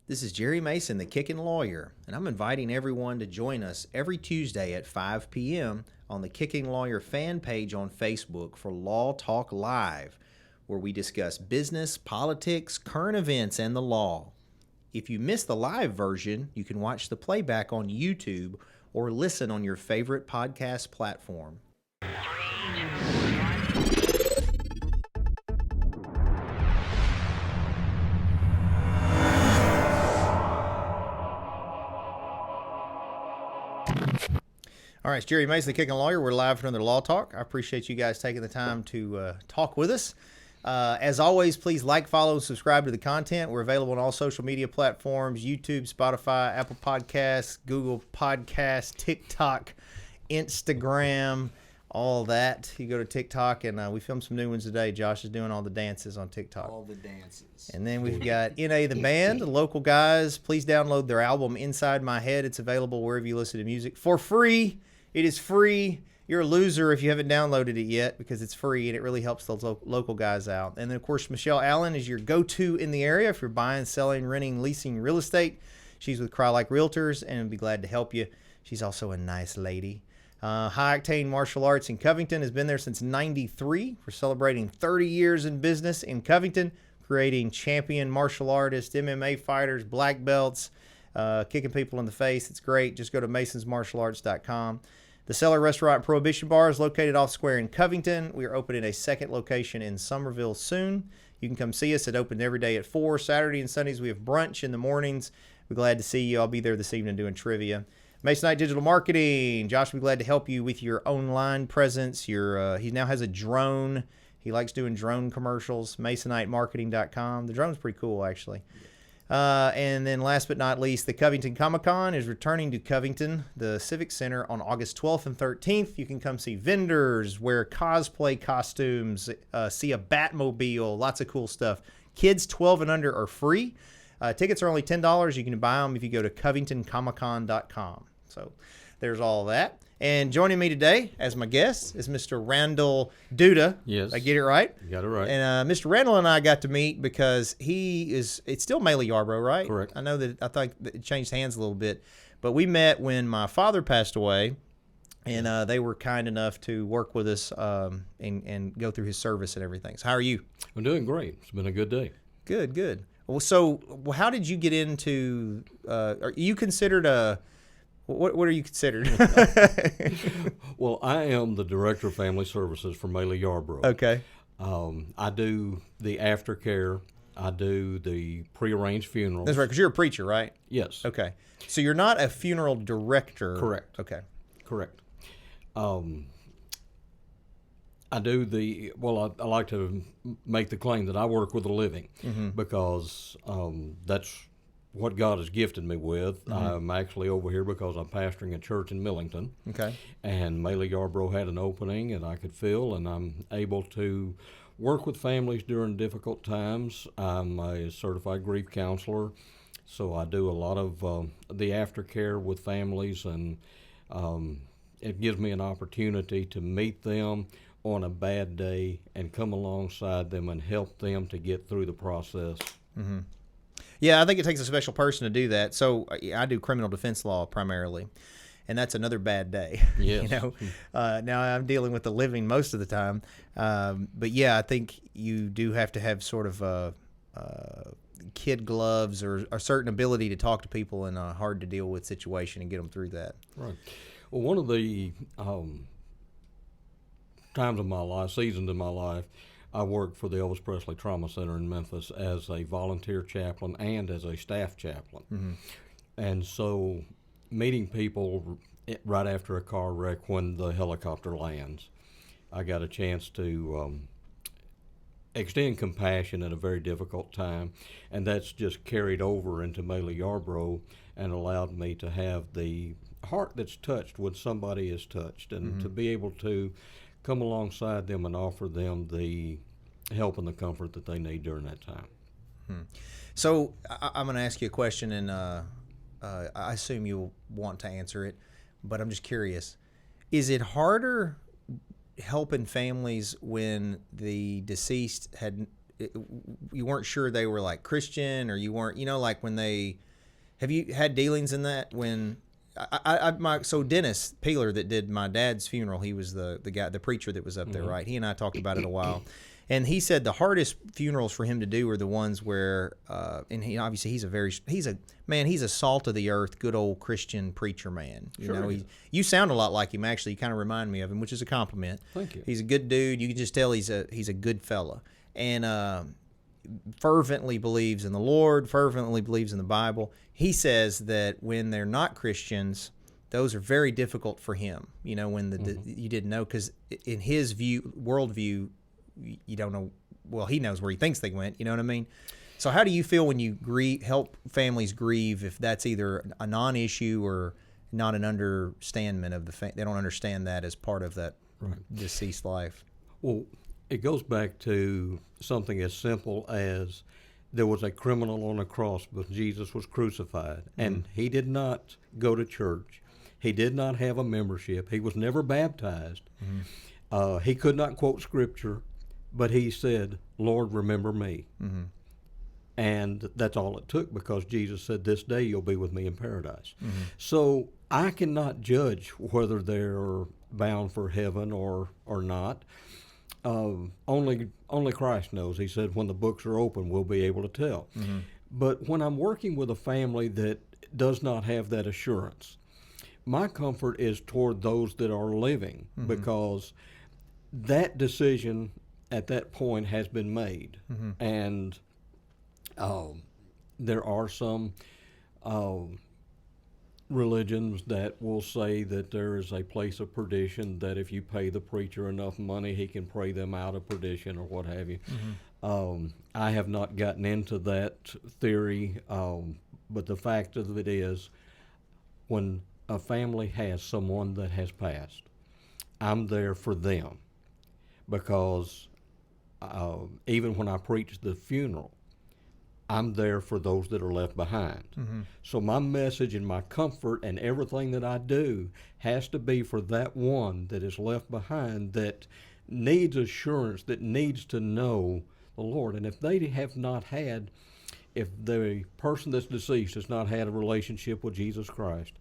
This is Jerry Mason, the Kickin Lawyer, and I'm inviting everyone to join us every Tuesday at 5 p.m. on the Kickin Lawyer fan page on Facebook for Law Talk Live, where we discuss business, politics, current events, and the law. If you miss the live version, you can watch the playback on YouTube or listen on your favorite podcast platform. All right, it's Jerry Mason, the Kickin Lawyer. We're live for another Law Talk. I appreciate you guys taking the time to talk with us. As always, please like, follow, and subscribe to the content. We're available on all social media platforms, YouTube, Spotify, Apple Podcasts, Google Podcasts, TikTok, Instagram, all that. You go to TikTok, and we filmed some new ones today. Josh is doing all the dances on TikTok. All the dances. And then we've got N.A. the Band, the local guys. Please download their album, Inside My Head. It's available wherever you listen to music for free. It is free. You're a loser if you haven't downloaded it yet because it's free and it really helps those local guys out. And then, of course, Michelle Allen is your go-to in the area if you're buying, selling, renting, leasing real estate. She's with Cry Like Realtors and would be glad to help you. She's also a nice lady. High Octane Martial Arts in Covington has been there since '93. We're celebrating 30 years in business in Covington, creating champion martial artists, MMA fighters, black belts, kicking people in the face. It's great. Just go to masonsmartialarts.com. The Cellar Restaurant and Prohibition Bar is located off Square in Covington. We are opening a second location in Somerville soon. You can come see us. It opens every day at 4. Saturday and Sundays we have brunch in the mornings. We're glad to see you. I'll be there this evening doing trivia. Masonite Digital Marketing. Josh will be glad to help you with your online presence. He now has a drone. He likes doing drone commercials. MasoniteMarketing.com. The drone's pretty cool, actually. And then last but not least, the Covington Comic-Con is returning to Covington, the Civic Center, on August 12th and 13th. You can come see vendors, wear cosplay costumes, see a Batmobile, lots of cool stuff. Kids 12 and under are free. Tickets are only $10. You can buy them if you go to CovingtonComicCon.com. So there's all that. And joining me today as my guest is Mr. Randall Duda. Yes. I get it right? You got it right. And Mr. Randall and I got to meet because it's still Maley-Yarbrough, right? Correct. I think it changed hands a little bit. But we met when my father passed away, and they were kind enough to work with us and go through his service and everything. So how are you? I'm doing great. It's been a good day. Good. Well, so how did you get into are you considered a what are you considered? Well, I am the Director of Family Services for Maley-Yarbrough. Okay. I do the aftercare. I do the prearranged funerals. That's right, because you're a preacher, right? Yes. Okay. So you're not a funeral director. Correct. Okay. Correct. I do I like to make the claim that I work with the living because that's what God has gifted me with. I'm actually over here because I'm pastoring a church in Millington. Okay. And Maley-Yarbrough had an opening and I could fill, and I'm able to work with families during difficult times. I'm a certified grief counselor, so I do a lot of the aftercare with families, and it gives me an opportunity to meet them on a bad day and come alongside them and help them to get through the process. Mm-hmm. Yeah, I think it takes a special person to do that. So I do criminal defense law primarily, and that's another bad day. Yes. Now I'm dealing with the living most of the time, but yeah, I think you do have to have sort of kid gloves or a certain ability to talk to people in a hard to deal with situation and get them through that. Right. Well, one of the times of my life, seasons in my life, I worked for the Elvis Presley Trauma Center in Memphis as a volunteer chaplain and as a staff chaplain. Mm-hmm. And so meeting people right after a car wreck when the helicopter lands, I got a chance to extend compassion at a very difficult time, and that's just carried over into Maley-Yarbrough and allowed me to have the heart that's touched when somebody is touched, and to be able to come alongside them and offer them the help and the comfort that they need during that time. So I'm going to ask you a question, and I assume you'll want to answer it, but I'm just curious. Is it harder helping families when the deceased you weren't sure they were like Christian, or you weren't, like when they, have you had dealings in that when, so Dennis Peeler that did my dad's funeral, he was the guy, the preacher that was up there, right? He and I talked about it a while. And he said the hardest funerals for him to do are the ones where, and he obviously he's a salt of the earth, good old Christian preacher man. You sound a lot like him actually. You kind of remind me of him, which is a compliment. Thank you. He's a good dude. You can just tell he's a good fella, and fervently believes in the Lord, fervently believes in the Bible. He says that when they're not Christians, those are very difficult for him. When you didn't know, because in his worldview, you don't know. Well, he knows where he thinks they went. You know what I mean? So how do you feel when you help families grieve, if that's either a non-issue or not an understandment of they don't understand that as part of that deceased life? Well, it goes back to something as simple as there was a criminal on a cross, but Jesus was crucified, and he did not go to church. He did not have a membership. He was never baptized. He could not quote scripture. But he said, Lord, remember me. And that's all it took, because Jesus said, this day you'll be with me in paradise. So I cannot judge whether they're bound for heaven or not. Only Christ knows. He said, when the books are open, we'll be able to tell. But when I'm working with a family that does not have that assurance, my comfort is toward those that are living, because that decision at that point has been made. And there are some religions that will say that there is a place of perdition, that if you pay the preacher enough money, he can pray them out of perdition or what have you. I have not gotten into that theory, but the fact of it is, when a family has someone that has passed, I'm there for them, because even when I preach the funeral, I'm there for those that are left behind. So my message and my comfort and everything that I do has to be for that one that is left behind, that needs assurance, that needs to know the Lord. And if they have not had, if the person that's deceased has not had a relationship with Jesus Christ,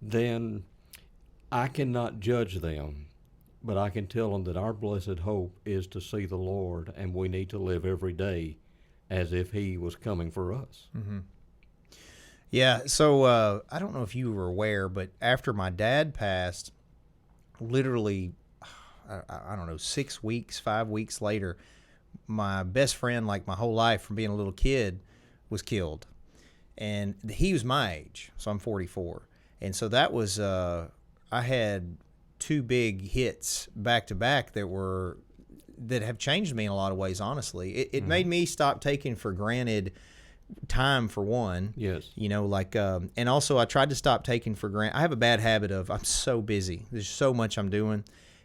then I cannot judge them. But I can tell them that our blessed hope is to see the Lord, and we need to live every day as if he was coming for us. Yeah, so I don't know if you were aware, but after my dad passed, literally, I don't know, 6 weeks, 5 weeks later, my best friend, like my whole life from being a little kid, was killed. And he was my age, so I'm 44. And so that was, I had 2 big hits back to back that have changed me in a lot of ways, honestly. It made me stop taking for granted time, for one. Yes. And also I tried to stop taking for granted. I have a bad habit of, I'm so busy. There's so much I'm doing.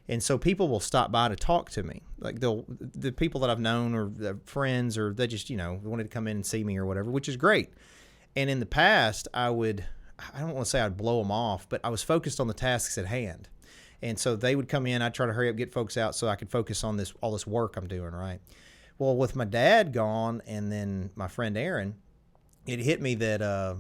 And so people will stop by to talk to me. Like the people that I've known, or the friends, or they just, wanted to come in and see me or whatever, which is great. And in the past, I don't want to say I'd blow them off, but I was focused on the tasks at hand. And so they would come in, I'd try to hurry up, get folks out so I could focus on all this work I'm doing, right? Well, with my dad gone and then my friend Aaron, it hit me that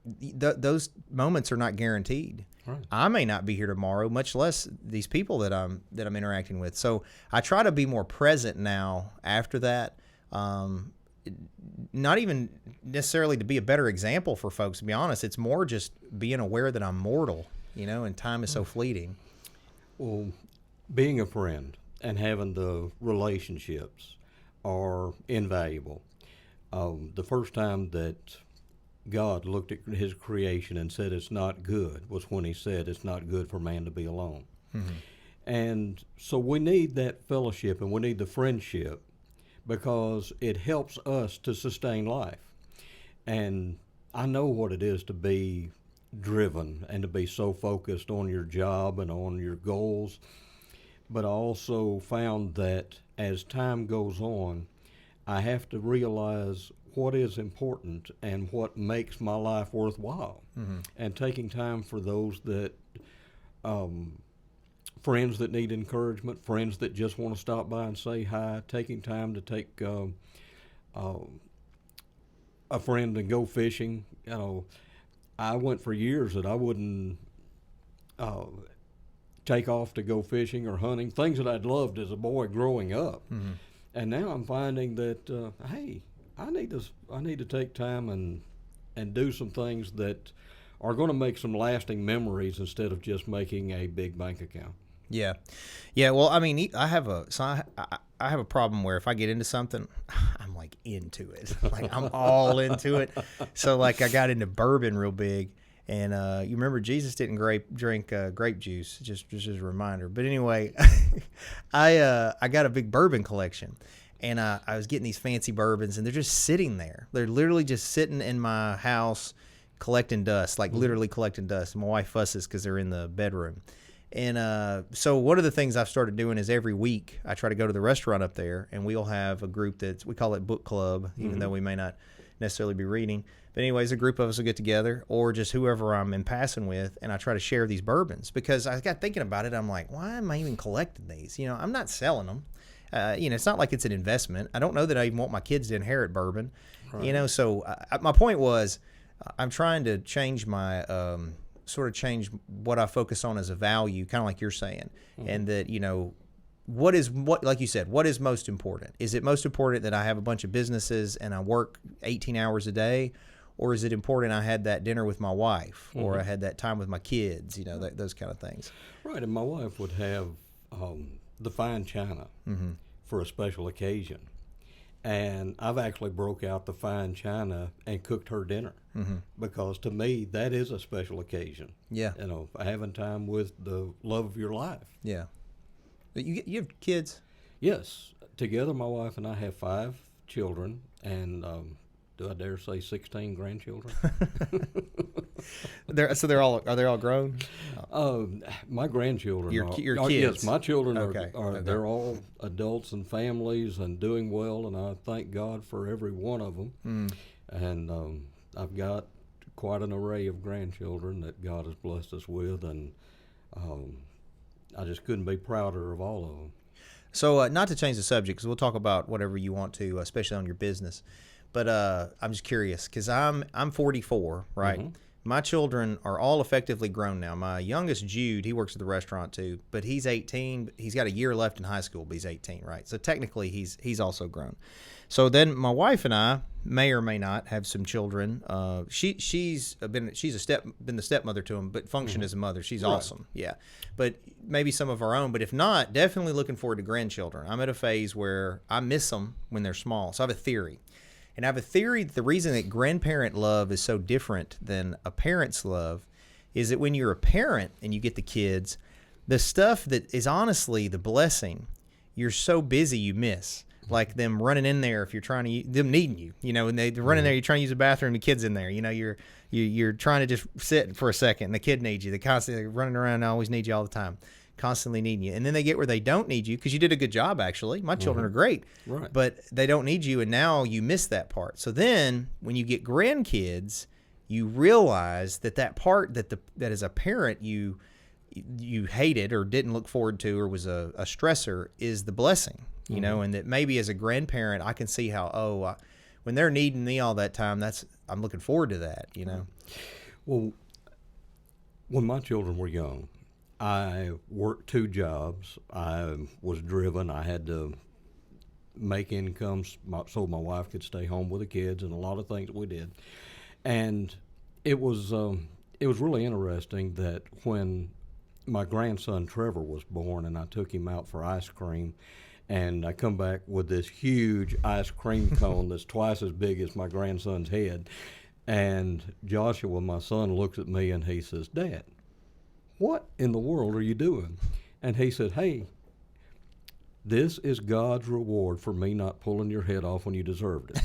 those moments are not guaranteed. Right. I may not be here tomorrow, much less these people that I'm interacting with. So I try to be more present now after that. Not even necessarily to be a better example for folks, to be honest. It's more just being aware that I'm mortal, and time is so fleeting. Well, being a friend and having the relationships are invaluable. The first time that God looked at his creation and said it's not good was when he said it's not good for man to be alone. And so we need that fellowship, and we need the friendship, because it helps us to sustain life. And I know what it is to be driven and to be so focused on your job and on your goals. But I also found that as time goes on, I have to realize what is important and what makes my life worthwhile. And taking time for those that friends that need encouragement, friends that just want to stop by and say hi, taking time to take a friend and go fishing. I went for years that I wouldn't take off to go fishing or hunting, things that I'd loved as a boy growing up. Mm-hmm. And now I'm finding that, hey, I need to take time and do some things that are going to make some lasting memories instead of just making a big bank account. Yeah, yeah. Well, I mean, I have a problem where if I get into something, I'm like into it. Like I'm all into it. So like I got into bourbon real big, and you remember Jesus didn't drink grape juice. Just as a reminder. But anyway, I got a big bourbon collection, and I was getting these fancy bourbons, and they're just sitting there. They're literally just sitting in my house collecting dust, like literally collecting dust. And my wife fusses because they're in the bedroom. And so one of the things I've started doing is every week I try to go to the restaurant up there, and we'll have a group we call it book club, even though we may not necessarily be reading. But anyways, a group of us will get together, or just whoever I'm in passing with, and I try to share these bourbons. Because I got thinking about it, I'm like, why am I even collecting these? I'm not selling them. It's not like it's an investment. I don't know that I even want my kids to inherit bourbon. Right. So my point was, I'm trying to change my change what I focus on as a value, kind of like you're saying, and that what like you said, what is most important? Is it most important that I have a bunch of businesses and I work 18 hours a day, or is it important I had that dinner with my wife, or I had that time with my kids? Those kind of things. Right, and my wife would have the fine china for a special occasion. And I've actually broke out the fine china and cooked her dinner because to me that is a special occasion. Yeah, having time with the love of your life. Yeah, you have kids? Yes, together my wife and I have 5 children, and do I dare say 16 grandchildren? Are they all grown? My grandchildren your are kids. Yes, my children okay. They're all adults and families and doing well, and I thank God for every one of them. And I've got quite an array of grandchildren that God has blessed us with, and I just couldn't be prouder of all of them. So not to change the subject, because we'll talk about whatever you want to, especially on your business. But I'm just curious, because I'm 44, right? My children are all effectively grown now. My youngest, Jude, he works at the restaurant too, but he's 18. He's got a year left in high school, but he's 18, right? So technically, he's also grown. So then my wife and I may or may not have some children. She's been the stepmother to him, but functioned as a mother. She's awesome, yeah. But maybe some of our own. But if not, definitely looking forward to grandchildren. I'm at a phase where I miss them when they're small. So I have a theory. And I have a theory that the reason that grandparent love is so different than a parent's love is that when you're a parent and you get the kids, the stuff that is honestly the blessing, you're so busy you miss. Like them running in there if you're trying to, them needing you, and they run in there, you're trying to use the bathroom, the kid's in there, you're trying to just sit for a second and the kid needs you. They constantly running around and always need you all the time. Constantly needing you, and then they get where they don't need you because you did a good job. Actually, my children are great, right? But they don't need you, and now you miss that part. So then, when you get grandkids, you realize that part that as a parent you hated or didn't look forward to or was a stressor is the blessing, and that maybe as a grandparent I can see how when they're needing me all that time, I'm looking forward to that, Well, when my children were young, I worked 2 jobs. I was driven. I had to make incomes so my wife could stay home with the kids, and a lot of things we did. And it was really interesting that when my grandson Trevor was born, and I took him out for ice cream, and I come back with this huge ice cream cone that's twice as big as my grandson's head, and Joshua, my son, looks at me and he says, "Dad, what in the world are you doing?" And he said, "Hey, this is God's reward for me not pulling your head off when you deserved it."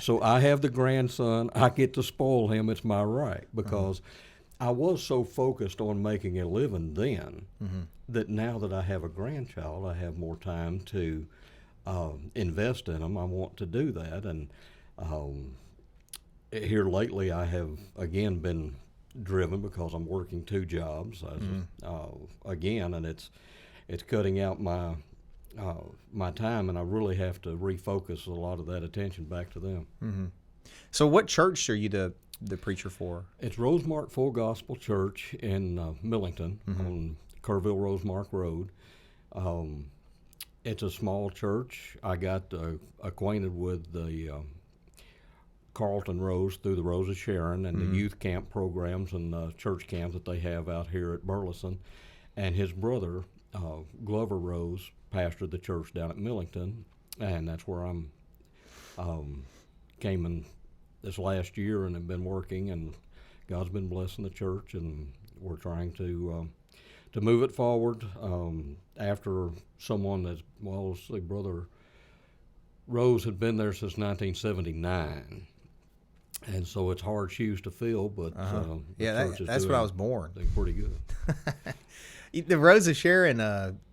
So I have the grandson. I get to spoil him. It's my right, because I was so focused on making a living then that now that I have a grandchild, I have more time to invest in them. I want to do that. And here lately I have, again, been driven because I'm working 2 jobs again, and it's cutting out my my time, and I really have to refocus a lot of that attention back to them. Mm-hmm. So what church are you the preacher for? It's Rosemark Full Gospel Church in Millington on Kerrville Rosemark Road. It's a small church. I got acquainted with the Carlton Rose through the Rose of Sharon and the youth camp programs and church camps that they have out here at Burleson. And his brother, Glover Rose, pastored the church down at Millington, and that's where I'm came in this last year and have been working, and God's been blessing the church, and we're trying to move it forward. After someone that's, well, let's see, Brother Rose had been there since 1979, and so it's hard shoes to fill, but yeah, that's when I was born. They're pretty good. The Rose of Sharon,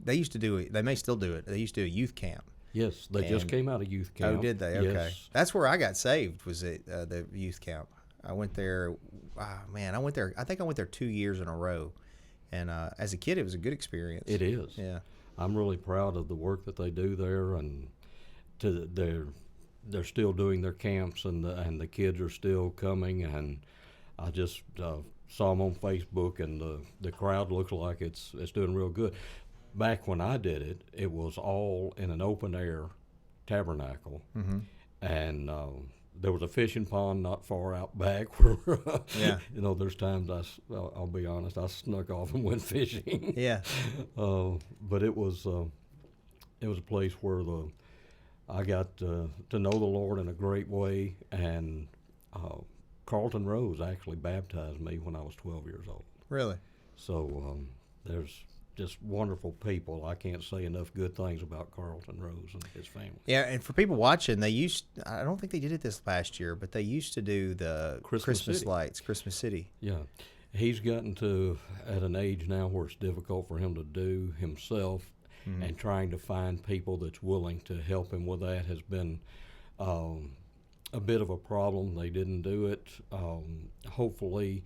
they used to do it. They may still do it. They used to do a youth camp. Yes, they just came out of youth camp. Oh, did they? Okay. Yes. That's where I got saved, was at the youth camp. I went there, I went there, I think I went there 2 years in a row. And as a kid, it was a good experience. It is. Yeah. I'm really proud of the work that they do there, and they're still doing their camps, and the kids are still coming. And I just saw them on Facebook, and the crowd looks like it's doing real good. Back when I did it, it was all in an open air tabernacle, and there was a fishing pond not far out back where, there's times I'll be honest, I snuck off and went fishing. Yeah. But it was a place where I got to know the Lord in a great way, and Carlton Rose actually baptized me when I was 12 years old. Really? So there's just wonderful people. I can't say enough good things about Carlton Rose and his family. Yeah, and for people watching, I don't think they did it this last year, but they used to do the Christmas lights, Christmas City. Yeah. He's gotten to at an age now where it's difficult for him to do himself, and trying to find people that's willing to help him with that has been a bit of a problem. They didn't do it. Hopefully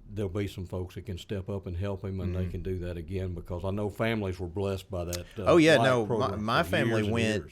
there'll be some folks that can step up and help him, and they can do that again, because I know families were blessed by that. My family went,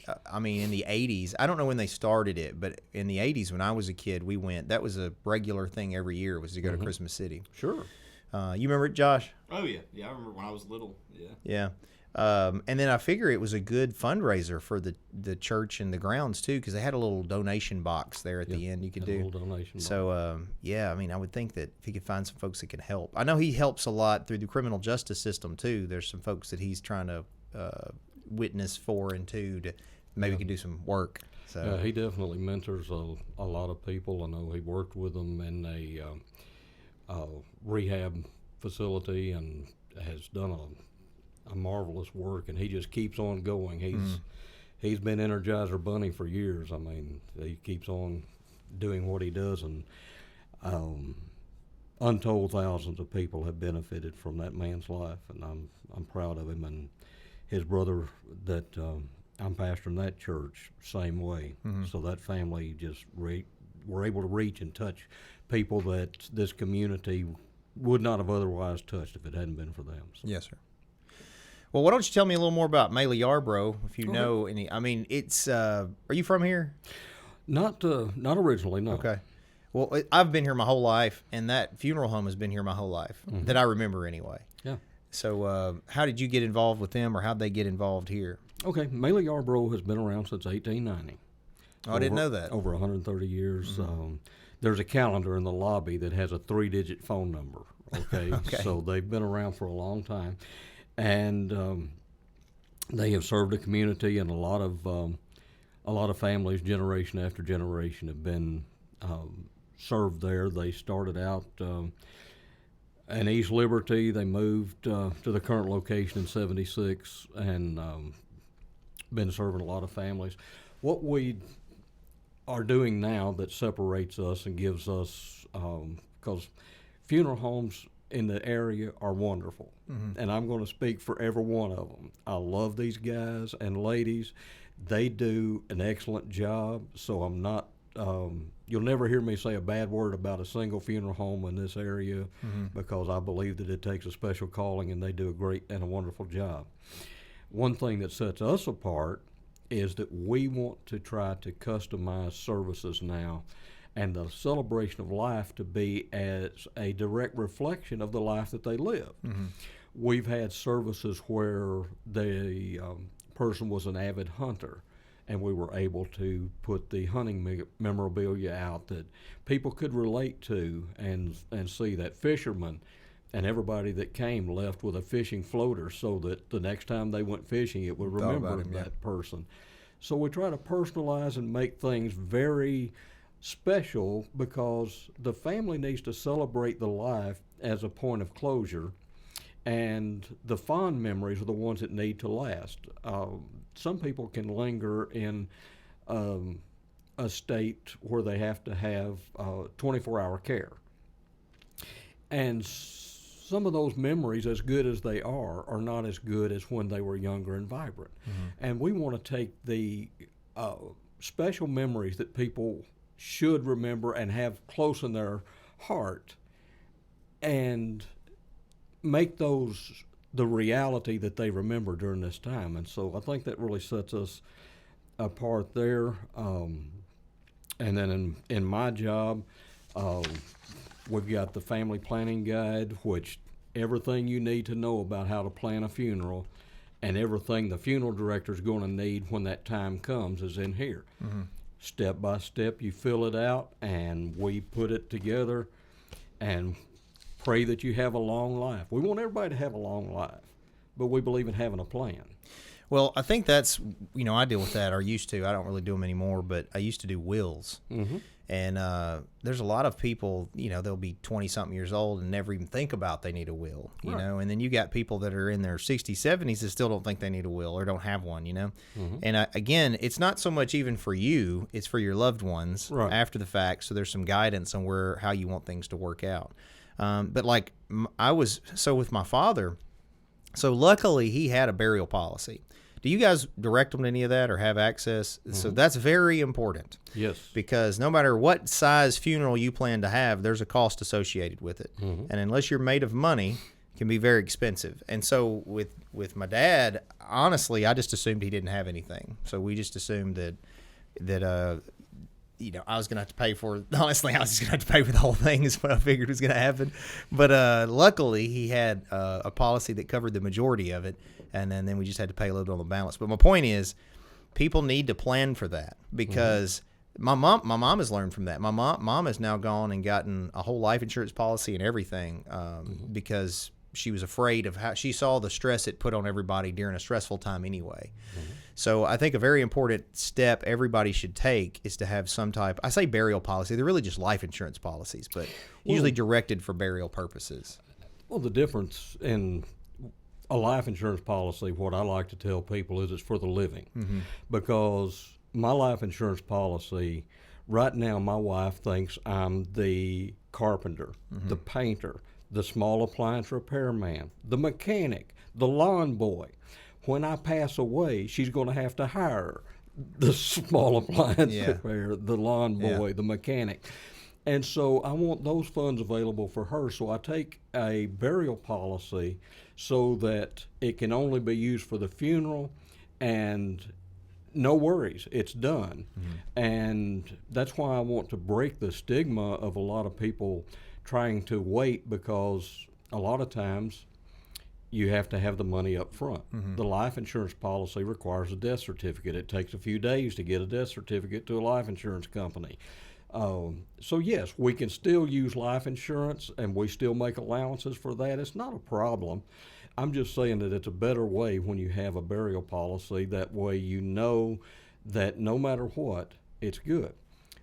in the 80s. I don't know when they started it, but in the 80s when I was a kid, we went. That was a regular thing every year, was to go to Christmas City. Sure. You remember it, Josh? Oh, yeah. Yeah, I remember when I was little. Yeah. Yeah. And then I figure it was a good fundraiser for the church and the grounds too, because they had a little donation box there at the end you could do. A little donation box. So I would think that if he could find some folks that can help. I know he helps a lot through the criminal justice system too. There's some folks that he's trying to witness for and to maybe can do some work. So yeah, he definitely mentors a lot of people. I know he worked with them in a rehab facility and has done a marvelous work, and he just keeps on going. He's been Energizer Bunny for years. I mean, he keeps on doing what he does, and untold thousands of people have benefited from that man's life, and I'm proud of him. And his brother that I'm pastoring that church, same way. So that family just were able to reach and touch people that this community would not have otherwise touched if it hadn't been for them. So. Yes, sir. Well, why don't you tell me a little more about Maley-Yarbrough, if you know any? I mean, it's. Are you from here? Not originally, no. Okay. Well, I've been here my whole life, and that funeral home has been here my whole life, that I remember anyway. Yeah. So, how did you get involved with them, or how'd they get involved here? Okay, Maley-Yarbrough has been around since 1890. Oh, I didn't know that. Over 130 years. There's a calendar in the lobby that has a 3-digit phone number. Okay. So they've been around for a long time. And they have served the community, and a lot of families, generation after generation, have been served there. They started out in East Liberty. They moved to the current location in '76, and been serving a lot of families. What we are doing now that separates us and gives us, because funeral homes in the area are wonderful, and I'm going to speak for every one of them. I love these guys and ladies. They do an excellent job, so I'm not you'll never hear me say a bad word about a single funeral home in this area because I believe that it takes a special calling and they do a great and a wonderful job. One thing that sets us apart is that we want to try to customize services now and the celebration of life to be as a direct reflection of the life that they live. We've had services where the person was an avid hunter, and we were able to put the hunting memorabilia out that people could relate to and see that fishermen and everybody that came left with a fishing floater so that the next time they went fishing it would remember that person. So we try to personalize and make things very special because the family needs to celebrate the life as a point of closure, and the fond memories are the ones that need to last. Some people can linger in a state where they have to have 24-hour care. And some of those memories, as good as they are not as good as when they were younger and vibrant. And we want to take the special memories that people should remember and have close in their heart and make those the reality that they remember during this time. And so I think that really sets us apart there. And then in my job, we've got the family planning guide, which everything you need to know about how to plan a funeral and everything the funeral director is going to need when that time comes is in here. Step by step, you fill it out, and we put it together and pray that you have a long life. We want everybody to have a long life, but we believe in having a plan. Well, I think that's, I deal with that, or used to. I don't really do them anymore, but I used to do wills. And there's a lot of people, they'll be 20-something years old and never even think about they need a will, you know. And then you got people that are in their 60s, 70s that still don't think they need a will or don't have one, And again, it's not so much even for you, it's for your loved ones after the fact. So there's some guidance on how you want things to work out. But like with my father, so luckily he had a burial policy. Do you guys direct them to any of that or have access? So that's very important. Yes. Because no matter what size funeral you plan to have, there's a cost associated with it. And unless you're made of money, it can be very expensive. And so with my dad, honestly, I just assumed he didn't have anything. So we just assumed that I was going to have to pay for it. Honestly, I was just going to have to pay for the whole thing is what I figured was going to happen. But luckily, he had a policy that covered the majority of it, and then we just had to pay a little bit on the balance. But my point is, people need to plan for that because my mom has learned from that. My mom has now gone and gotten a whole life insurance policy and everything because she was afraid of how she saw the stress it put on everybody during a stressful time anyway. So I think a very important step everybody should take is to have some type, I say burial policy, they're really just life insurance policies, but usually directed for burial purposes. Well, the difference in a life insurance policy, what I like to tell people is it's for the living. Because my life insurance policy, right now my wife thinks I'm the carpenter, the painter, the small appliance repairman, the mechanic, the lawn boy. When I pass away, she's going to have to hire the small appliance repair, the lawn boy, the mechanic. And so I want those funds available for her. So I take a burial policy so that it can only be used for the funeral and no worries, it's done. And that's why I want to break the stigma of a lot of people trying to wait, because a lot of times you have to have the money up front. The life insurance policy requires a death certificate. It takes a few days to get a death certificate to a life insurance company. So yes, we can still use life insurance and we still make allowances for that. It's not a problem. I'm just saying that it's a better way when you have a burial policy. That way you know that no matter what, it's good.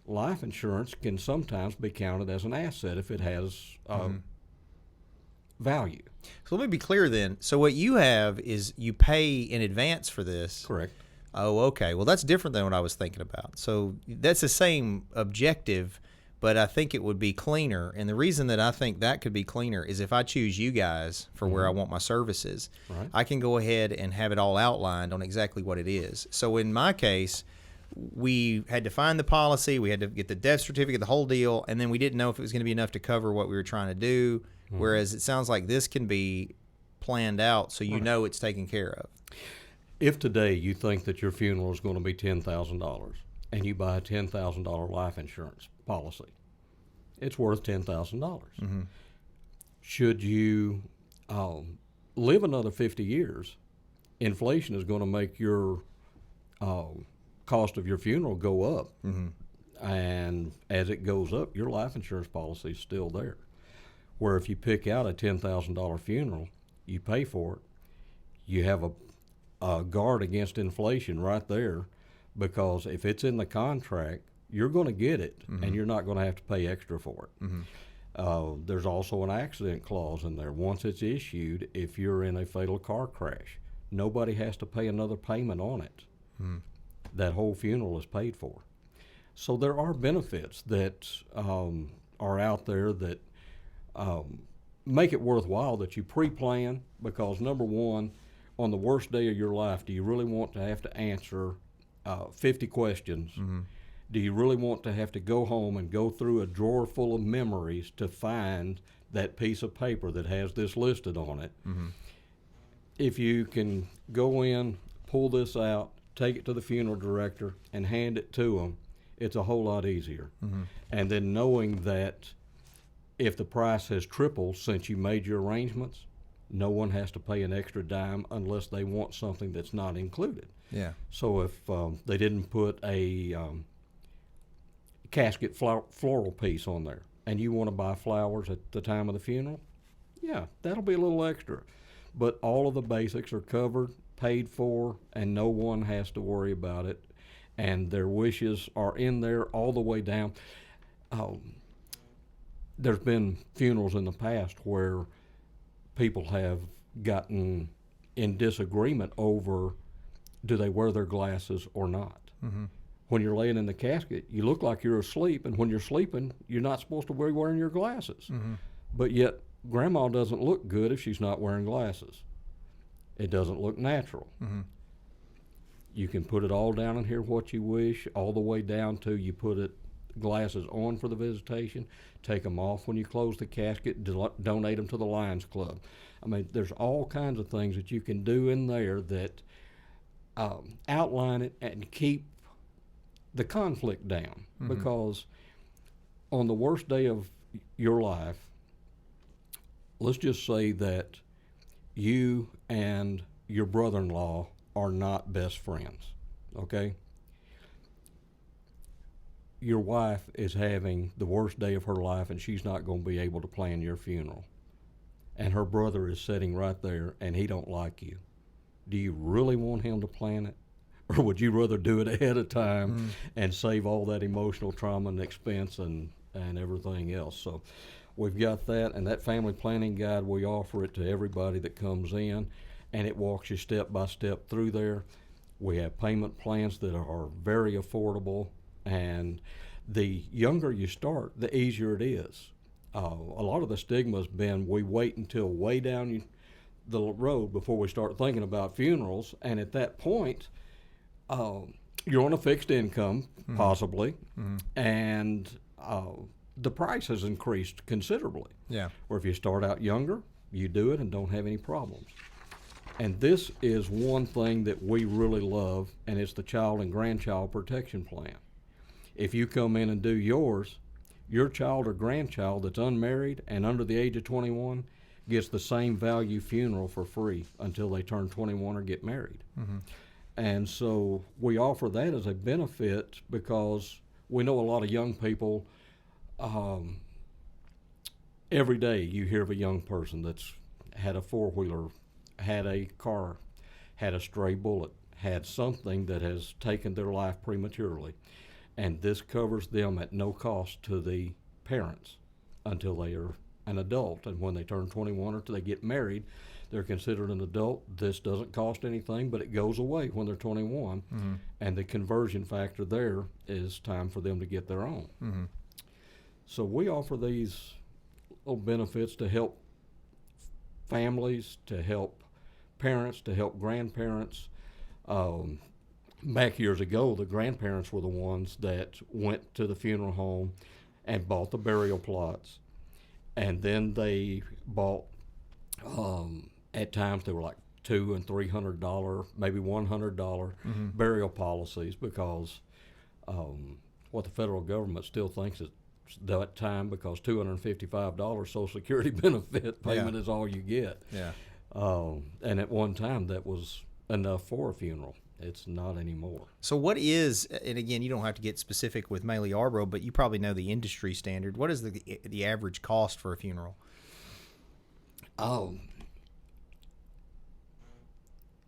Life insurance can sometimes be counted as an asset if it has value. So let me be clear then. So what you have is you pay in advance for this. Correct. Oh, okay. Well, that's different than what I was thinking about. So that's the same objective, but I think it would be cleaner. And the reason that I think that could be cleaner is if I choose you guys for where I want my services, I can go ahead and have it all outlined on exactly what it is. So in my case, we had to find the policy, we had to get the death certificate, the whole deal, and then we didn't know if it was going to be enough to cover what we were trying to do. Whereas it sounds like this can be planned out so you know it's taken care of. If today you think that your funeral is going to be $10,000 and you buy a $10,000 life insurance policy, it's worth $10,000. Should you live another 50 years, inflation is going to make your cost of your funeral go up. And as it goes up, your life insurance policy is still there. Where if you pick out a $10,000 funeral, you pay for it, you have a guard against inflation right there, because if it's in the contract, you're going to get it, and you're not going to have to pay extra for it. There's also an accident clause in there. Once it's issued, if you're in a fatal car crash, nobody has to pay another payment on it. That whole funeral is paid for. So there are benefits that are out there that make it worthwhile that you pre-plan, because number one, on the worst day of your life, do you really want to have to answer 50 questions? Do you really want to have to go home and go through a drawer full of memories to find that piece of paper that has this listed on it? If you can go in, pull this out, take it to the funeral director, and hand it to them, it's a whole lot easier. And then knowing that if the price has tripled since you made your arrangements, no one has to pay an extra dime unless they want something that's not included. Yeah. So if they didn't put a casket floral piece on there and you want to buy flowers at the time of the funeral, yeah, that'll be a little extra. But all of the basics are covered, paid for, and no one has to worry about it. And their wishes are in there all the way down. There's been funerals in the past where people have gotten in disagreement over, do they wear their glasses or not? When you're laying in the casket, you look like you're asleep, and when you're sleeping, you're not supposed to be wearing your glasses. But yet, Grandma doesn't look good if she's not wearing glasses. It doesn't look natural. You can put it all down in here what you wish, all the way down to you put it glasses on for the visitation, take them off when you close the casket, donate them to the Lions Club. I mean, there's all kinds of things that you can do in there that outline it and keep the conflict down. Because on the worst day of your life, let's just say that you and your brother-in-law are not best friends, okay? Your wife is having the worst day of her life, and she's not going to be able to plan your funeral. And her brother is sitting right there, and he don't like you. Do you really want him to plan it? Or would you rather do it ahead of time and save all that emotional trauma and expense and everything else? So we've got that, and that family planning guide, we offer it to everybody that comes in, and it walks you step by step through there. We have payment plans that are very affordable, and the younger you start, the easier it is. A lot of the stigma has been we wait until way down the road before we start thinking about funerals, and at that point, you're on a fixed income, possibly, and the price has increased considerably. Yeah. Or if you start out younger, you do it and don't have any problems. And this is one thing that we really love, and it's the Child and Grandchild Protection Plan. If you come in and do yours, your child or grandchild that's unmarried and under the age of 21 gets the same value funeral for free until they turn 21 or get married. And so we offer that as a benefit because we know a lot of young people, every day you hear of a young person that's had a four-wheeler, had a car, had a stray bullet, had something that has taken their life prematurely. And this covers them at no cost to the parents until they are an adult. And when they turn 21 or till they get married, they're considered an adult. This doesn't cost anything, but it goes away when they're 21. And the conversion factor there is time for them to get their own. So we offer these little benefits to help families, to help parents, to help grandparents. back years ago, the grandparents were the ones that went to the funeral home and bought the burial plots, and then they bought. At times they were like $200 and $300, maybe $100 burial policies, because what the federal government still thinks is that time, because $255 Social Security benefit payment is all you get. Yeah. And at one time that was enough for a funeral. It's not anymore. So what is, and again, you don't have to get specific with Maley-Yarbrough, but you probably know the industry standard. What is the average cost for a funeral?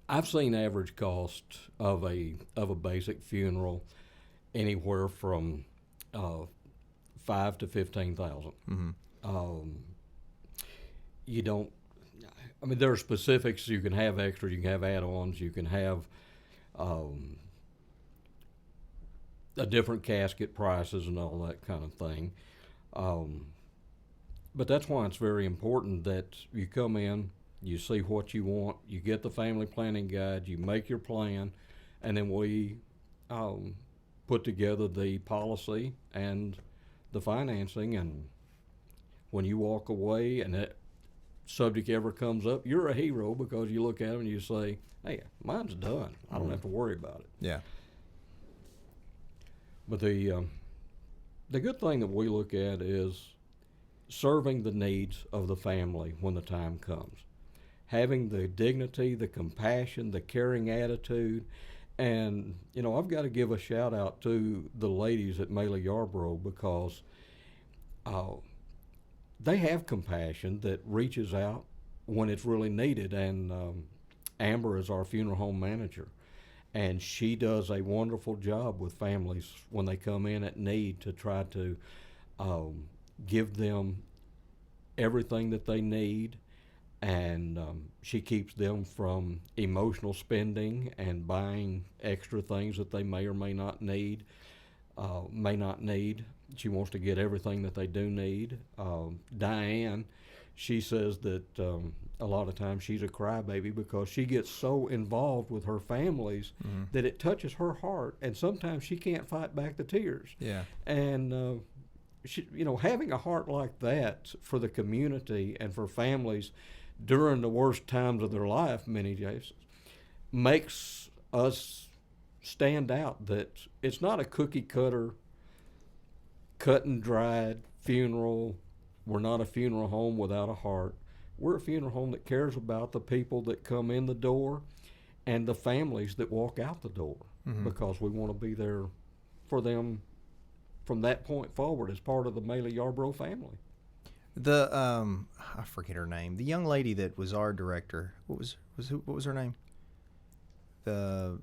I've seen average cost of a basic funeral anywhere from $5,000 to $15,000. You don't. I mean, there are specifics. You can have extras. You can have add-ons. You can have a different casket prices and all that kind of thing. But that's why it's very important that you come in, you see what you want, you get the family planning guide, you make your plan, and then we put together the policy and the financing. And when you walk away and that subject ever comes up, you're a hero, because you look at them and you say, hey, mine's done. I don't have to worry about it. Yeah. But the good thing that we look at is serving the needs of the family when the time comes. Having the dignity, the compassion, the caring attitude. And, I've got to give a shout out to the ladies at Maley-Yarbrough, because they have compassion that reaches out when it's really needed. And Amber is our funeral home manager, and she does a wonderful job with families when they come in at need, to try to give them everything that they need. And she keeps them from emotional spending and buying extra things that they may or may not need. She wants to get everything that they do need. Diane, she says that a lot of times she's a crybaby, because she gets so involved with her families that it touches her heart, and sometimes she can't fight back the tears. Yeah. And she, having a heart like that for the community and for families during the worst times of their life, many cases, makes us stand out. That it's not a cookie cutter, cut and dried funeral. We're not a funeral home without a heart. We're a funeral home that cares about the people that come in the door and the families that walk out the door, because we want to be there for them from that point forward as part of the Maley-Yarbrough family. The I forget her name. The young lady that was our director. What was her name? That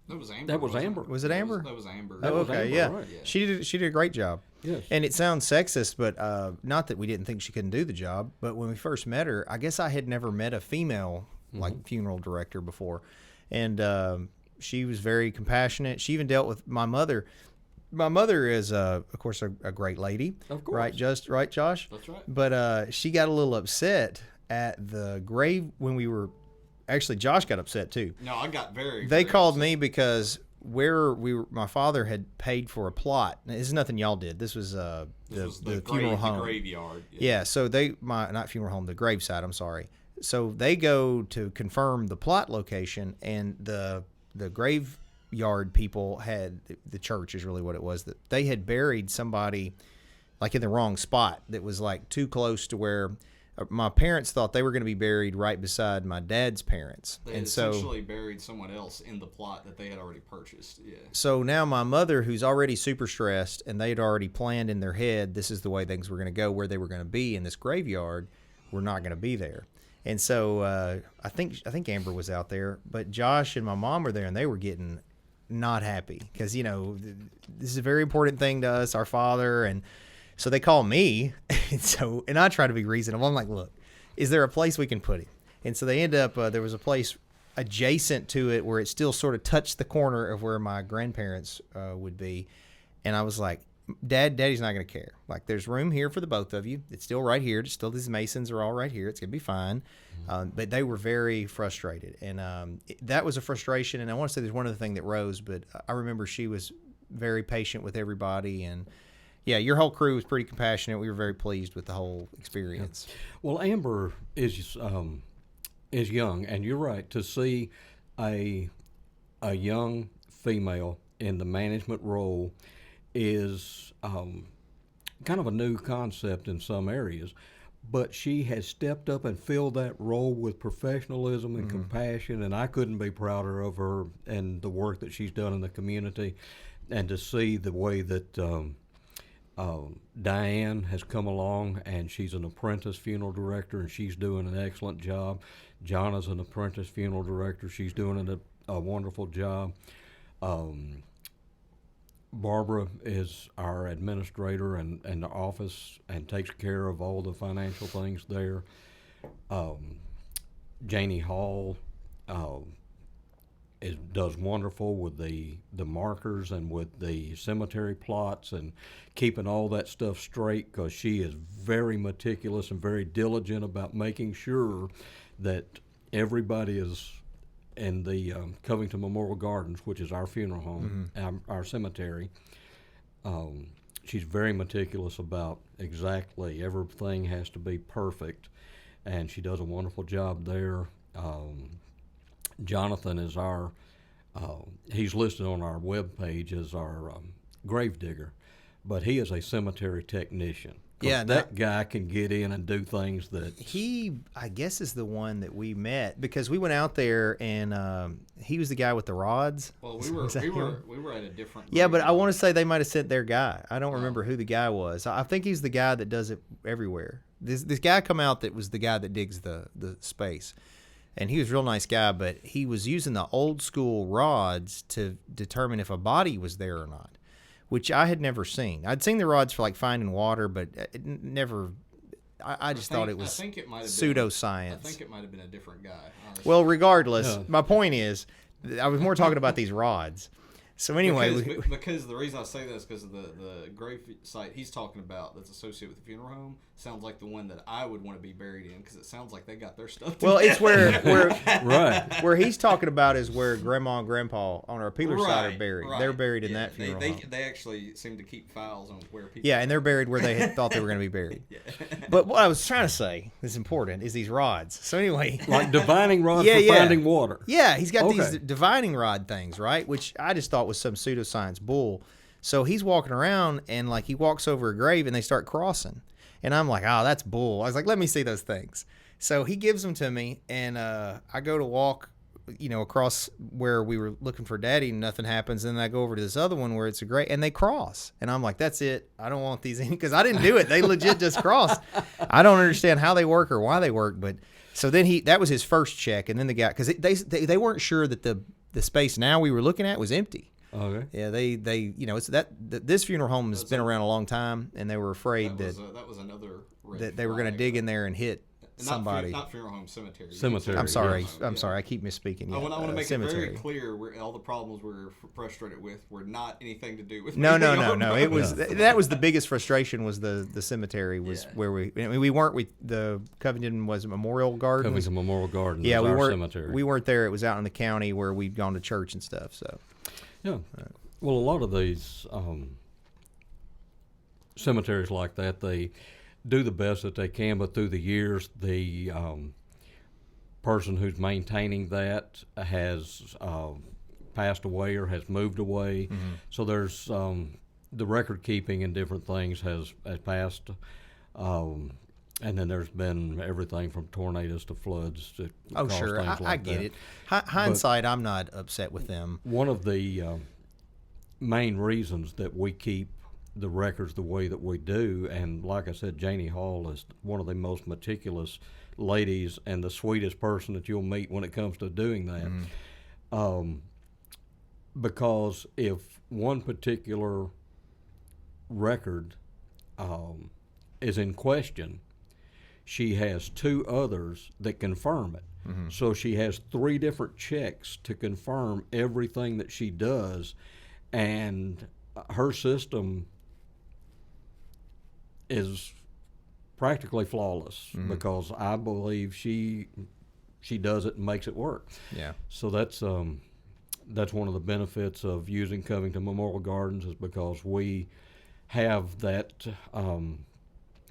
was Amber. That was Amber. Was it Amber? That was Amber. Oh, okay, Amber, yeah. right. She did a great job. Yes. And it sounds sexist, but not that we didn't think she couldn't do the job. But when we first met her, I guess I had never met a female like funeral director before, and she was very compassionate. She even dealt with my mother. My mother is, of course, a great lady. Of course. Right, Josh? That's right. But she got a little upset at the grave when we were. Actually, Josh got upset too. No, I got very. They very called upset. me because my father had paid for a plot. This is nothing y'all did. This was the funeral home, the graveyard. Yeah. So not funeral home, the graveside. I'm sorry. So they go to confirm the plot location, and the graveyard people had, the church is really what it was, that they had buried somebody like in the wrong spot that was like too close to where my parents thought they were going to be buried right beside my dad's parents. They had essentially buried someone else in the plot that they had already purchased. Yeah. So now my mother, who's already super stressed, and they had already planned in their head, this is the way things were going to go, where they were going to be in this graveyard, we're not going to be there. And so I think Amber was out there, but Josh and my mom were there, and they were getting not happy because, this is a very important thing to us, our father. And so they call me, and I try to be reasonable. I'm like, look, is there a place we can put him? And so they end up, there was a place adjacent to it where it still sort of touched the corner of where my grandparents would be. And I was like, Daddy's not going to care. Like, there's room here for the both of you. It's still right here. It's still, these Masons are all right here. It's going to be fine. But they were very frustrated. And that was a frustration. And I want to say there's one other thing that rose, but I remember she was very patient with everybody. And, yeah, your whole crew was pretty compassionate. We were very pleased with the whole experience. Yeah. Well, Amber is young, and you're right. To see a young female in the management role is kind of a new concept in some areas, but she has stepped up and filled that role with professionalism and compassion, and I couldn't be prouder of her and the work that she's done in the community, and to see the way that Diane has come along, and she's an apprentice funeral director, and she's doing an excellent job. Jonna's an apprentice funeral director. She's doing a wonderful job. Barbara is our administrator and the office and takes care of all the financial things there. Janie Hall does wonderful with the markers and with the cemetery plots and keeping all that stuff straight, because she is very meticulous and very diligent about making sure that everybody is in the Covington Memorial Gardens, which is our funeral home, our cemetery. She's very meticulous about exactly everything has to be perfect, and she does a wonderful job there. Jonathan is he's listed on our webpage as our grave digger, but he is a cemetery technician. Yeah, that guy can get in and do things that he, I guess, is the one that we met, because we went out there and he was the guy with the rods. Well, we were at a different. Yeah, but I want to say they might have sent their guy. I don't remember who the guy was. I think he's the guy that does it everywhere. This guy come out that was the guy that digs the space, and he was a real nice guy. But he was using the old school rods to determine if a body was there or not, which I had never seen. I'd seen the rods for like finding water, but it never. I just thought it was pseudoscience. I think it might have been a different guy. Honestly. Well, regardless, my point is, I was more talking about these rods. So anyway, because the reason I say that is because of the grave site he's talking about that's associated with the funeral home sounds like the one that I would want to be buried in, because it sounds like they got their stuff together. Well, it's where he's talking about is where Grandma and Grandpa on our Peeler side are buried. Right. They're buried in that funeral home. They actually seem to keep files on where people. Yeah, and they're buried where they had thought they were going to be buried. Yeah. But what I was trying to say is important is these rods. So anyway, like divining rods for finding water. Yeah, he's got these divining rod things, right? Which I just thought was some pseudoscience bull. So he's walking around and like he walks over a grave and they start crossing. And I'm like, oh, that's bull. I was like, let me see those things. So he gives them to me, and I go to walk, across where we were looking for Daddy, and nothing happens. And then I go over to this other one where it's a great, and they cross. And I'm like, that's it. I don't want these in, because I didn't do it. They legit just crossed. I don't understand how they work or why they work. But so then that was his first check, and then the guy, because they weren't sure that the space now we were looking at was empty. Okay. Yeah, they it's this funeral home has been around a long time, and they were afraid that was another that they were going to dig in in there and hit somebody. Not funeral home, cemetery. Cemetery. I'm sorry. I'm sorry. I keep misspeaking. I want to make it very clear all the problems we're frustrated with were not anything to do with. No. It was that was the biggest frustration was the cemetery was where we weren't. The Covington was Memorial Garden. Covington Memorial Garden. Yeah, we weren't. Cemetery. We weren't there. It was out in the county where we'd gone to church and stuff. So. Yeah. Well, a lot of these cemeteries like that, they do the best that they can, but through the years, the person who's maintaining that has passed away or has moved away. Mm-hmm. So there's the record keeping and different things has passed. And then there's been everything from tornadoes to floods to sure. I get it. Hindsight, I'm not upset with them. One of the main reasons that we keep the records the way that we do, and like I said, Janie Hall is one of the most meticulous ladies and the sweetest person that you'll meet when it comes to doing that. Mm-hmm. Because if one particular record is in question, she has two others that confirm it. Mm-hmm. So she has 3 different checks to confirm everything that she does, and her system is practically flawless because I believe she does it and makes it work. Yeah. So that's one of the benefits of using Covington Memorial Gardens is because we have that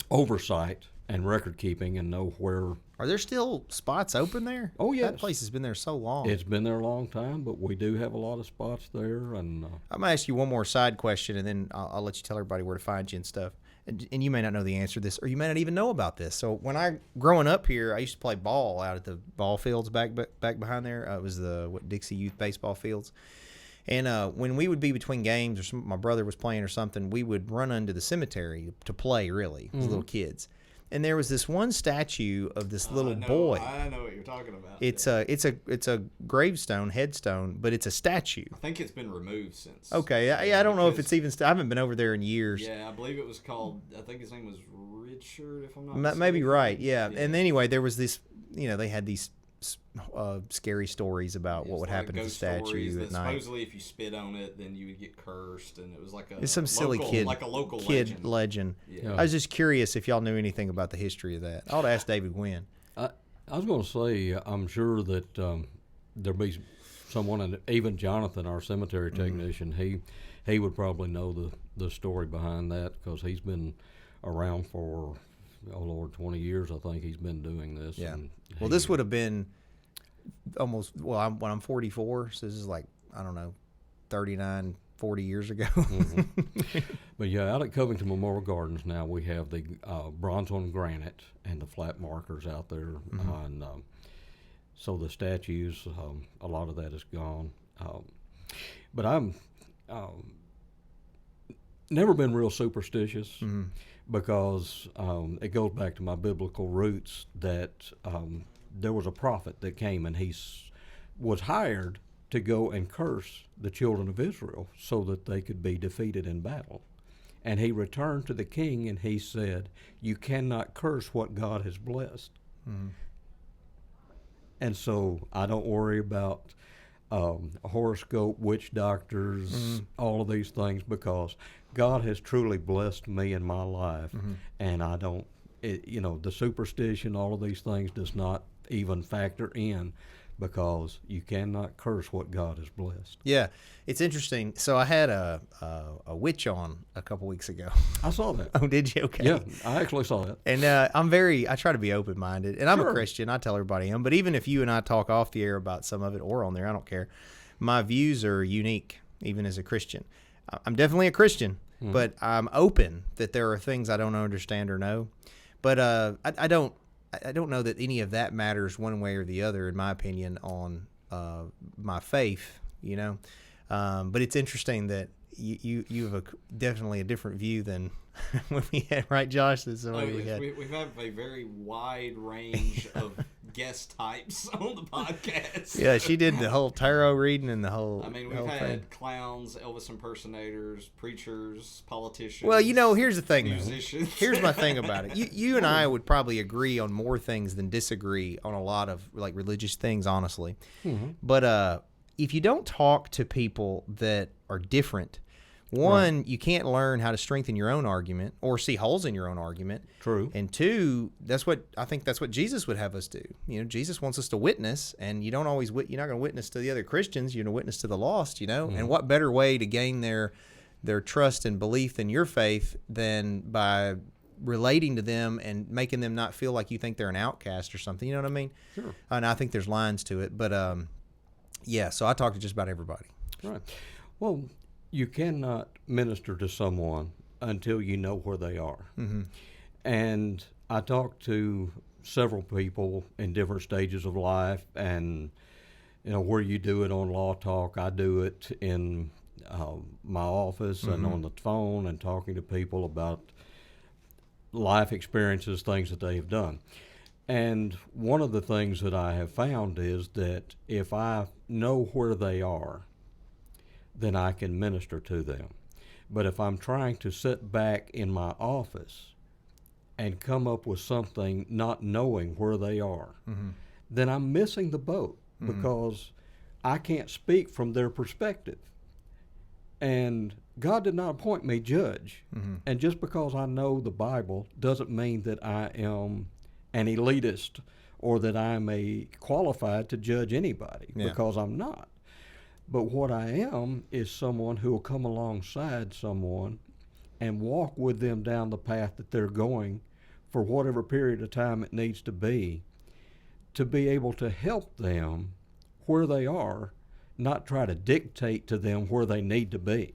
oversight and record keeping and know where. Are there still spots open there? Oh, yes. That place has been there so long. It's been there a long time, but we do have a lot of spots there. And I'm going to ask you one more side question, and then I'll let you tell everybody where to find you and stuff. And you may not know the answer to this, or you may not even know about this. So when growing up here, I used to play ball out at the ball fields back behind there. It was the Dixie Youth Baseball Fields. And when we would be between games, or my brother was playing or something, we would run into the cemetery to play, really, as little kids. And there was this one statue of this little boy. I know what you're talking about. It's a gravestone, headstone, but it's a statue. I think it's been removed since. Okay, I don't know if it's even. I haven't been over there in years. Yeah, I believe it was called. I think his name was Richard, if I'm not mistaken. Maybe right. Yeah. And anyway, there was this. They had these scary stories about what would happen to the statue at night. Supposedly, if you spit on it, then you would get cursed, and it was like it's some silly kid legend. Yeah. I was just curious if y'all knew anything about the history of that. I ought to ask David Gwynn. I was going to say, I'm sure that there'll be someone, and even Jonathan, our cemetery technician, he would probably know the story behind that because he's been around for 20 years. I think he's been doing this. Yeah. Well, this would have been almost. Well, when I'm 44, so this is like 39, 40 years ago. But yeah, out at Covington Memorial Gardens now we have the bronze on granite and the flat markers out there, and so the statues, a lot of that is gone. But I'm never been real superstitious. Because it goes back to my biblical roots that there was a prophet that came and he was hired to go and curse the children of Israel so that they could be defeated in battle. And he returned to the king and he said, "You cannot curse what God has blessed." And so I don't worry about horoscope, witch doctors, all of these things, because God has truly blessed me in my life, and I don't, the superstition, all of these things does not even factor in because you cannot curse what God has blessed. Yeah, it's interesting. So I had a witch on a couple weeks ago. I saw that. Oh, did you? Okay. Yeah, I actually saw that. And I try to be open-minded, and I'm a Christian. I tell everybody I am. But even if you and I talk off the air about some of it or on there, I don't care. My views are unique, even as a Christian. I'm definitely a Christian, but I'm open that there are things I don't understand or know. But I don't know that any of that matters one way or the other, in my opinion, on my faith. But it's interesting that you have definitely a different view than when we had, right, Josh? We have a very wide range of guest types on the podcast. Yeah, she did the whole tarot reading and the whole. I mean, we've had clowns, Elvis impersonators, preachers, politicians. Well, here's the thing. Musicians. Here's my thing about it. You and I would probably agree on more things than disagree on a lot of religious things, honestly. But if you don't talk to people that are different, one, you can't learn how to strengthen your own argument or see holes in your own argument. True. And two, that's what Jesus would have us do. Jesus wants us to witness, and you don't always you're not going to witness to the other Christians. You're going to witness to the lost. And what better way to gain their trust and belief in your faith than by relating to them and making them not feel like you think they're an outcast or something. You know what I mean? Sure. And I think there's lines to it, but yeah. So I talk to just about everybody. Right. Well, you cannot minister to someone until you know where they are. And I talk to several people in different stages of life, and where you do it on Law Talk, I do it in my office and on the phone, and talking to people about life experiences, things that they have done. And one of the things that I have found is that if I know where they are, then I can minister to them. But if I'm trying to sit back in my office and come up with something not knowing where they are, then I'm missing the boat because I can't speak from their perspective. And God did not appoint me judge. And just because I know the Bible doesn't mean that I am an elitist or that I'm qualified to judge anybody, because I'm not. But what I am is someone who will come alongside someone and walk with them down the path that they're going for whatever period of time it needs to be able to help them where they are, not try to dictate to them where they need to be.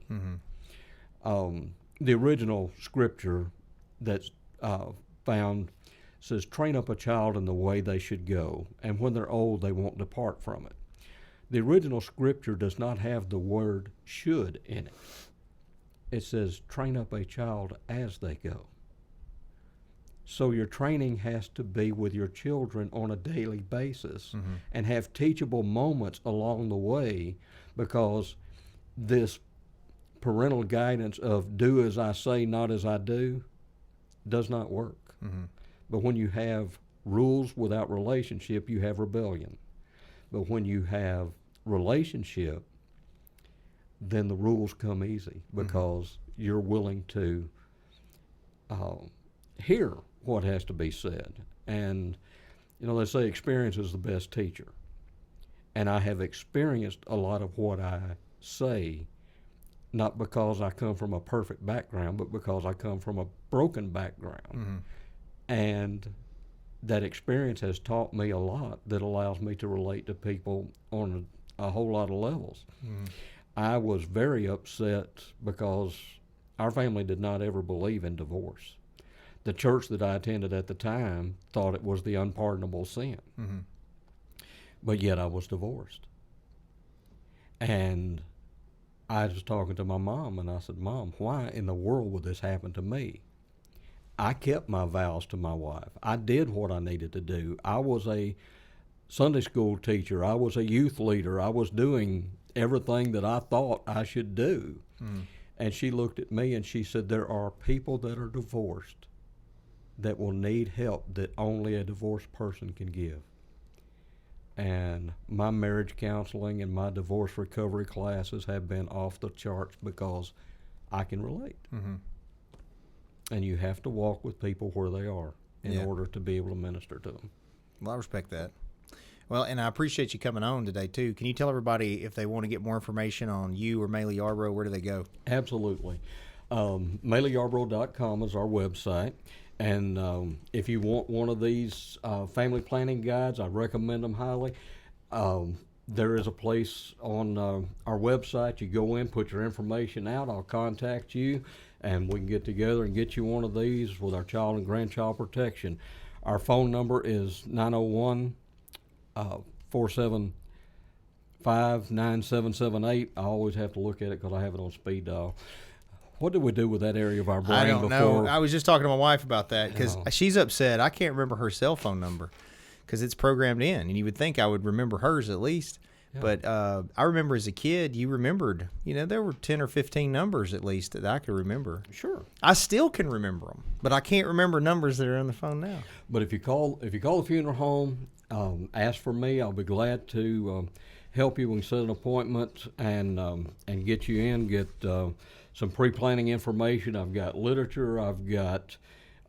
The original scripture that's found says, train up a child in the way they should go, and when they're old, they won't depart from it. The original scripture does not have the word should in it. It says, train up a child as they go. So your training has to be with your children on a daily basis and have teachable moments along the way, because this parental guidance of do as I say, not as I do, does not work. But when you have rules without relationship, you have rebellion. But when you have relationship, then the rules come easy, because you're willing to hear what has to be said. And, they say experience is the best teacher. And I have experienced a lot of what I say, not because I come from a perfect background, but because I come from a broken background. And that experience has taught me a lot that allows me to relate to people on a whole lot of levels. I was very upset because our family did not ever believe in divorce. The church that I attended at the time thought it was the unpardonable sin. But yet I was divorced. And I was talking to my mom, and I said, Mom, why in the world would this happen to me? I kept my vows to my wife. I did what I needed to do. I was a Sunday school teacher. I was a youth leader. I was doing everything that I thought I should do. And she looked at me and she said, there are people that are divorced that will need help that only a divorced person can give. And my marriage counseling and my divorce recovery classes have been off the charts because I can relate. And you have to walk with people where they are in order to be able to minister to them. Well, I respect that. Well, and I appreciate you coming on today, too. Can you tell everybody, if they want to get more information on you or Maley-Yarbrough, where do they go? Absolutely. Maley-Yarbrough.com is our website. And if you want one of these family planning guides, I recommend them highly. There is a place on our website. You go in, put your information out. I'll contact you, and we can get together and get you one of these with our child and grandchild protection. Our phone number is 901-475-9778. I always have to look at it because I have it on speed dial. What did we do with that area of our brain before? I don't know. I was just talking to my wife about that because she's upset. I can't remember her cell phone number because it's programmed in, and you would think I would remember hers at least. Yeah. But I remember as a kid, you remembered, there were 10 or 15 numbers at least that I could remember. Sure. I still can remember them, but I can't remember numbers that are on the phone now. But if you call the funeral home, ask for me. I'll be glad to help you. We can set an appointment and get you in, get some pre-planning information. I've got literature. I've got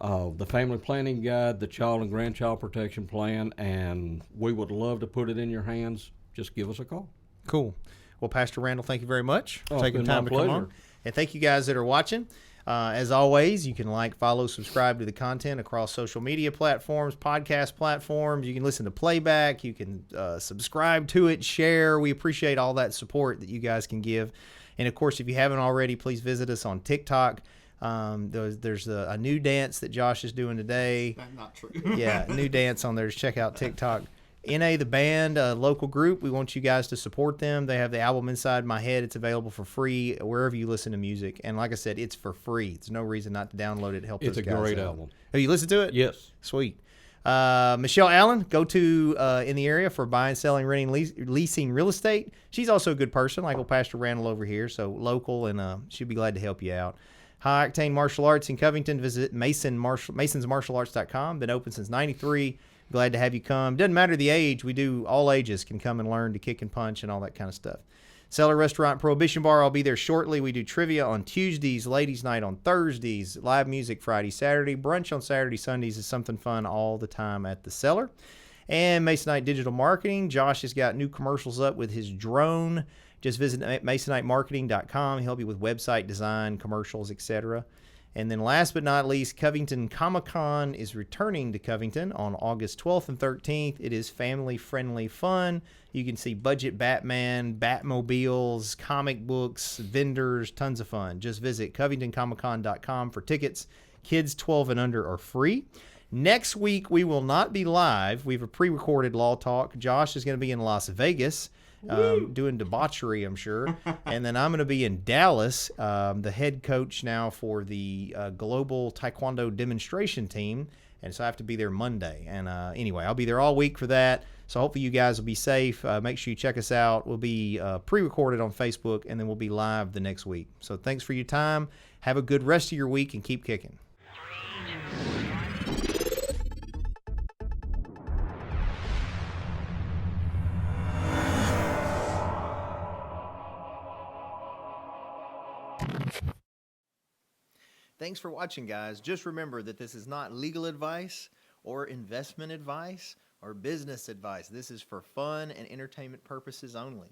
the family planning guide, the child and grandchild protection plan, and we would love to put it in your hands. Just give us a call. Cool. Well, Pastor Randall, thank you very much for taking the time to come on. And thank you guys that are watching. As always, you can follow, subscribe to the content across social media platforms, podcast platforms. You can listen to playback. You can subscribe to it, share. We appreciate all that support that you guys can give. And, of course, if you haven't already, please visit us on TikTok. There's a new dance that Josh is doing today. That's not true. Yeah, new dance on there. Just check out TikTok. NA, the band, a local group, we want you guys to support them. They have the album Inside My Head. It's available for free wherever you listen to music. And like I said, it's for free. There's no reason not to download it. Help those guys out. It's a great album. Have you listened to it? Yes. Sweet. Michelle Allen, go to in the area for buying, selling, renting, leasing real estate. She's also a good person, like old Pastor Randall over here, so local, and she'll be glad to help you out. High Octane Martial Arts in Covington. Visit masonsmartialarts.com. Been open since '93. Glad to have you come. Doesn't matter the age. We do all ages can come and learn to kick and punch and all that kind of stuff. Cellar Restaurant Prohibition Bar, I'll be there shortly. We do trivia on Tuesdays, ladies' night on Thursdays, live music Friday, Saturday, brunch on Saturday, Sundays is something fun all the time at the Cellar. And Masonite Digital Marketing, Josh has got new commercials up with his drone. Just visit masonitemarketing.com. He'll help you with website design, commercials, etc. And then last but not least, Covington Comic-Con is returning to Covington on August 12th and 13th. It is family-friendly fun. You can see budget Batman, Batmobiles, comic books, vendors, tons of fun. Just visit covingtoncomiccon.com for tickets. Kids 12 and under are free. Next week, we will not be live. We have a pre-recorded Law Talk. Josh is going to be in Las Vegas. Doing debauchery, I'm sure. And then I'm going to be in Dallas, the head coach now for the global taekwondo demonstration team. And so I have to be there Monday. And anyway, I'll be there all week for that. So hopefully you guys will be safe. Make sure you check us out. We'll be pre-recorded on Facebook, and then we'll be live the next week. So thanks for your time. Have a good rest of your week, and keep kicking. Thanks for watching, guys. Just remember that this is not legal advice or investment advice or business advice. This is for fun and entertainment purposes only.